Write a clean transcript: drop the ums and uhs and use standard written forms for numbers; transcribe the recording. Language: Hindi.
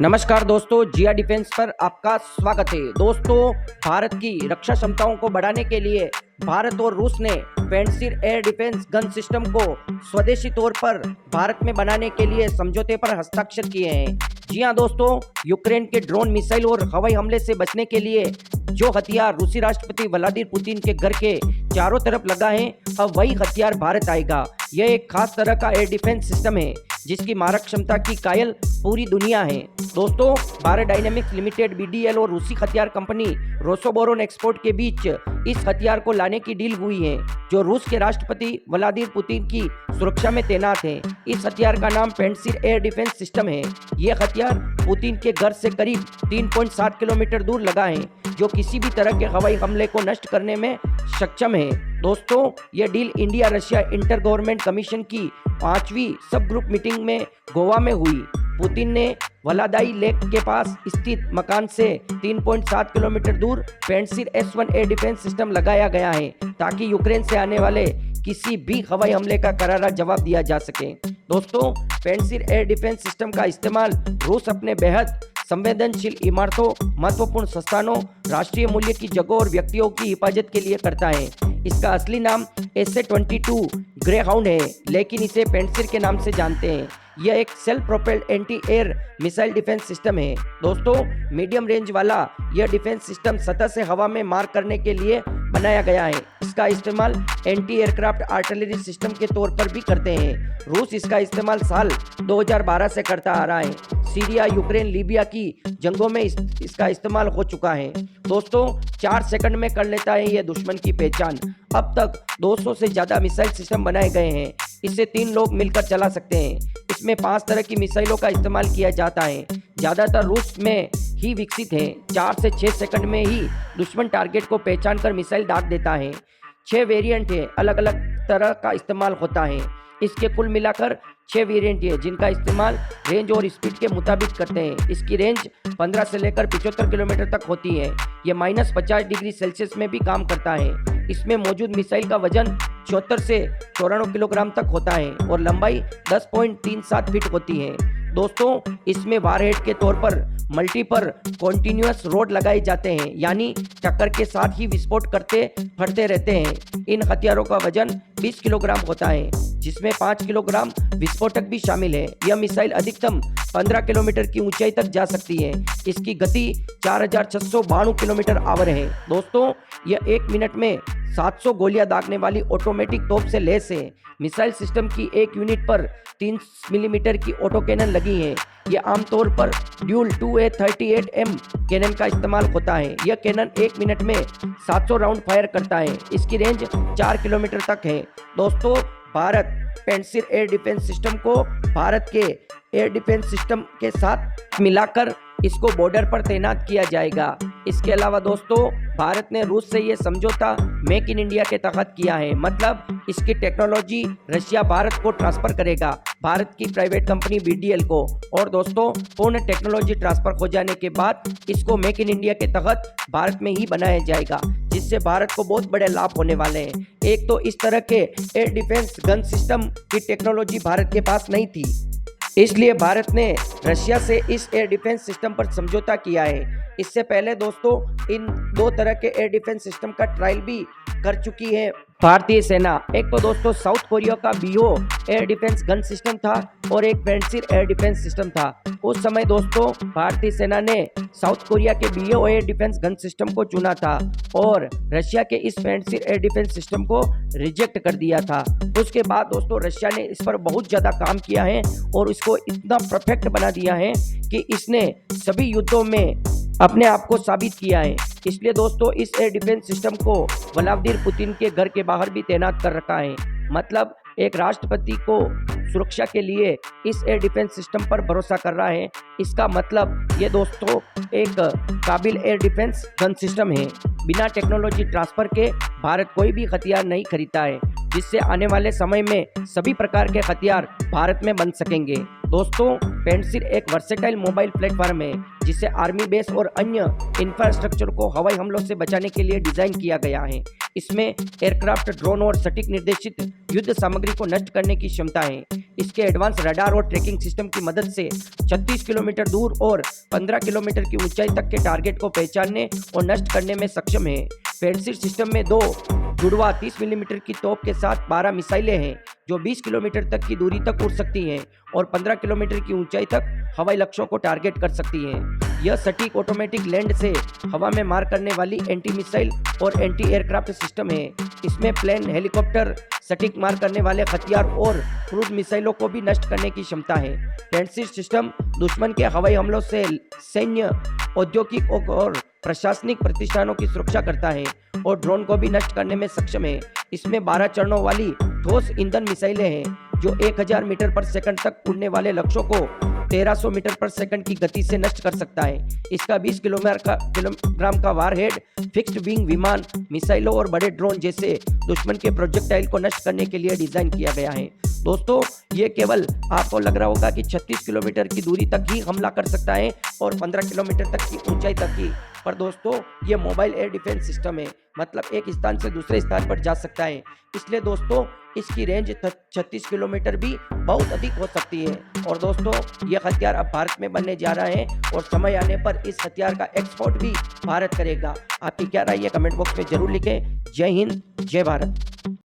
नमस्कार दोस्तों, जिया डिफेंस पर आपका स्वागत है। दोस्तों, भारत की रक्षा क्षमताओं को बढ़ाने के लिए भारत और रूस ने पेंसिर एयर डिफेंस गन सिस्टम को स्वदेशी तौर पर भारत में बनाने के लिए समझौते पर हस्ताक्षर किए हैं। जी हां दोस्तों, यूक्रेन के ड्रोन, मिसाइल और हवाई हमले से बचने के लिए जो हथियार रूसी राष्ट्रपति व्लादिमीर पुतिन के घर के चारों तरफ लगा है, अब वही हथियार भारत आएगा। यह एक खास तरह का एयर डिफेंस सिस्टम है जिसकी मारक क्षमता की कायल पूरी दुनिया है। दोस्तों, भारत डायनेमिक्स लिमिटेड BDL और रूसी हथियार कंपनी रोसोबोरोन एक्सपोर्ट के बीच इस हथियार को लाने की डील हुई है, जो रूस के राष्ट्रपति व्लादिमीर पुतिन की सुरक्षा में तैनात है। इस हथियार का नाम पेंसिर एयर डिफेंस सिस्टम है। यह हथियार पुतिन के घर से करीब 3.7 किलोमीटर दूर लगा है, जो किसी भी तरह के हवाई हमले को नष्ट करने में सक्षम है। दोस्तों, यह deal India Russia inter government commission की 5वीं सब ग्रुप मीटिंग में गोवा में हुई। पुतिन ने वलादाई लेक के पास स्थित मकान से 3.7 किलोमीटर दूर पेंसिर S1 एयर डिफेंस सिस्टम लगाया गया है, ताकि यूक्रेन से आने वाले किसी भी हवाई हमले का करारा जवाब दिया जा सके। दोस्तों, पेंसिर एयर डिफेंस सिस्टम का इस्तेमाल रूस अपने बेहद संवेदनशील इमारतों, महत्वपूर्ण संस्थानों, राष्ट्रीय मूल्य की जगहों और व्यक्तियों की हिफाजत के लिए करता है। इसका असली नाम SA-22 ग्रेहाउंड है, लेकिन इसे पेंसिर के नाम से जानते हैं। यह एक self propelled anti air missile defence system है। दोस्तों, मीडियम रेंज वाला यह डिफेंस सिस्टम सतह से हवा में मार करने के लिए बनाया गया है। इसका इस्तेमाल एंटी एयरक्राफ्ट आर्टिलरी सिस्टम के तौर पर भी करते हैं। रूस इसका इस्तेमाल साल 2012 से करता आ रहा है। सीरिया, यूक्रेन, लीबिया की जंगों में इसका इस्तेमाल हो चुका है। दोस्तों, 4 सेकंड में कर लेता है यह दुश्मन की पहचान। अब तक 200 से ज्यादा मिसाइल सिस्टम बनाए गए हैं। इसे 3 लोग मिलकर चला सकते हैं। इसमें 5 तरह की मिसाइलों का इस्तेमाल किया जाता है, ज्यादातर रूस में ही विकसित है। 4 से 6 सेकंड में ही दुश्मन टारगेट को पहचान कर मिसाइल दाग देता है। 6 वेरिएंट है, अलग अलग तरह का इस्तेमाल होता है। इसके कुल मिलाकर 6 वेरिएंट है, जिनका इस्तेमाल रेंज और स्पीड के मुताबिक करते हैं। इसकी रेंज 15 से लेकर 75 किलोमीटर तक होती है। यह -50 डिग्री सेल्सियस में भी काम करता है। इसमें मौजूद मिसाइल का वजन 74 से 94 किलोग्राम तक होता है और लंबाई 10.37 फीट होती है। दोस्तों, इसमें वारहेड के तौर पर मल्टीपर कॉन्टिन्यूअस रोड लगाए जाते हैं, यानी टक्कर के साथ ही विस्फोट करते फटते रहते हैं। इन हथियारों का वजन 20 किलोग्राम होता है, जिसमें 5 किलोग्राम विस्फोटक भी शामिल है। यह मिसाइल अधिकतम 15 किलोमीटर की ऊंचाई तक जा सकती है। इसकी गति 4692 किलोमीटर आवर है। दोस्तों, यह 1 मिनट में 700 गोलियां दागने वाली ऑटोमेटिक तोप से लैस है। मिसाइल सिस्टम की एक यूनिट पर 3 मिलीमीटर की ऑटो कैनन लगी है। यह आमतौर पर ड्यूल 2A38M कैनन का इस्तेमाल होता है। यह कैनन 1 मिनट में 700 राउंड फायर करता है। इसकी रेंज 4 किलोमीटर तक है। दोस्तों, भारत पेंसिर एयर डिफेंस सिस्टम को भारत के एयर डिफेंस सिस्टम के साथ मिलाकर इसको बॉर्डर पर तैनात किया जाएगा। इसके अलावा दोस्तों, भारत ने रूस से यह समझौता मेक इन इंडिया के तहत किया है, मतलब इसकी टेक्नोलॉजी रशिया भारत को ट्रांसफर करेगा, भारत की प्राइवेट कंपनी BDL को। और दोस्तों, पूर्ण टेक्नोलॉजी ट्रांसफर हो जाने के बाद इसको मेक इन इंडिया के तहत भारत में ही बनाया जाएगा, जिससे भारत को बहुत बड़े लाभ होने वाले हैं। एक तो इस तरह के एयर डिफेंस गन सिस्टम की टेक्नोलॉजी भारत के पास नहीं थी, इसलिए भारत ने रशिया से इस एयर डिफेंस सिस्टम पर समझौता किया है। इससे पहले दोस्तों, इन 2 तरह के एयर डिफेंस सिस्टम का ट्रायल भी कर चुकी है भारतीय सेना। एक तो दोस्तों साउथ कोरिया का BO air defence gun system था और एक पेंसिर एयर डिफेंस सिस्टम था। उस समय दोस्तों, भारतीय सेना ने साउथ कोरिया के BO air defence gun system को चुना था और रशिया के इस पेंसिर एयर डिफेंस सिस्टम को रिजेक्ट कर दिया था। उसके बाद दोस्तों, रशिया ने इस पर बहुत ज़्यादा काम किया है और इसको इतना परफेक्ट बना दिया है कि इसने सभी युद्धों में अपने आप को साबित किया है। इसलिए दोस्तों, इस एयर डिफेंस सिस्टम को व्लादिमीर पुतिन के घर के बाहर भी तैनात कर रखा है। मतलब एक राष्ट्रपति को सुरक्षा के लिए इस एयर डिफेंस सिस्टम पर भरोसा कर रहा है। इसका मतलब ये दोस्तों एक काबिल एयर डिफेंस गन सिस्टम है। बिना टेक्नोलॉजी ट्रांसफर के भारत कोई भी हथियार नहीं खरीदता है। जिससे आने वाले समय में सभी प्रकार के हथियार भारत में बन सकेंगे। दोस्तों, पैंटसिर एक वर्सेटाइल मोबाइल प्लेटफॉर्म है जिसे आर्मी बेस और अन्य इंफ्रास्ट्रक्चर को हवाई हमलों से बचाने के लिए डिजाइन किया गया है। इसमें एयरक्राफ्ट, ड्रोन और सटीक निर्देशित युद्ध सामग्री को नष्ट करने की क्षमता है। इसके एडवांस रडार और ट्रैकिंग सिस्टम की मदद से 36 किलोमीटर दूर और 15 किलोमीटर की ऊंचाई तक के टारगेट को पहचानने और नष्ट करने में सक्षम है। पैंटसिर सिस्टम में 2 जुड़वा 30 मिलीमीटर की तोप के साथ 12 मिसाइलें हैं जो 20 किलोमीटर तक की दूरी तक उड़ सकती हैं और 15 किलोमीटर की ऊंचाई तक हवाई लक्ष्यों को टारगेट कर सकती हैं। यह सटीक ऑटोमेटिक लैंड से हवा में मार करने वाली एंटी मिसाइल और एंटी एयरक्राफ्ट सिस्टम है। इसमें प्लेन, हेलीकॉप्टर, सटीक मार करने वाले हथियार और क्रूज मिसाइलों को भी नष्ट करने की क्षमता है। पैंटसिर सिस्टम दुश्मन के हवाई हमलों से सैन्य, औद्योगिक और प्रशासनिक प्रतिष्ठानों की सुरक्षा करता है और ड्रोन को भी नष्ट करने में सक्षम है। इसमें 12 चरणों वाली ठोस ईंधन मिसाइलें हैं जो 1000 मीटर पर सेकंड तक उड़ने वाले लक्ष्यों को 1300 मीटर पर सेकंड की गति से नष्ट कर सकता है। इसका 20 किलोग्राम का वारहेड फिक्स्ड विंग विमान, मिसाइलों और बड़े ड्रोन जैसे दुश्मन के प्रोजेक्टाइल को नष्ट करने के लिए डिजाइन किया गया है। दोस्तों, ये केवल आपको लग रहा होगा कि 36 किलोमीटर की दूरी तक ही हमला कर सकता है और 15 किलोमीटर तक की ऊंचाई तक ही, पर दोस्तों ये मोबाइल एयर डिफेंस सिस्टम है, मतलब एक स्थान से दूसरे स्थान पर जा सकता है। इसलिए दोस्तों इसकी रेंज 36 किलोमीटर भी बहुत अधिक हो सकती है। और दोस्तों, ये हथियार अब भारत में बनने जा रहा है और समय आने पर इस हथियार का एक्सपोर्ट भी भारत करेगा। आपकी क्या राय है कमेंट बॉक्स में जरूर लिखें। जय हिंद, जय भारत।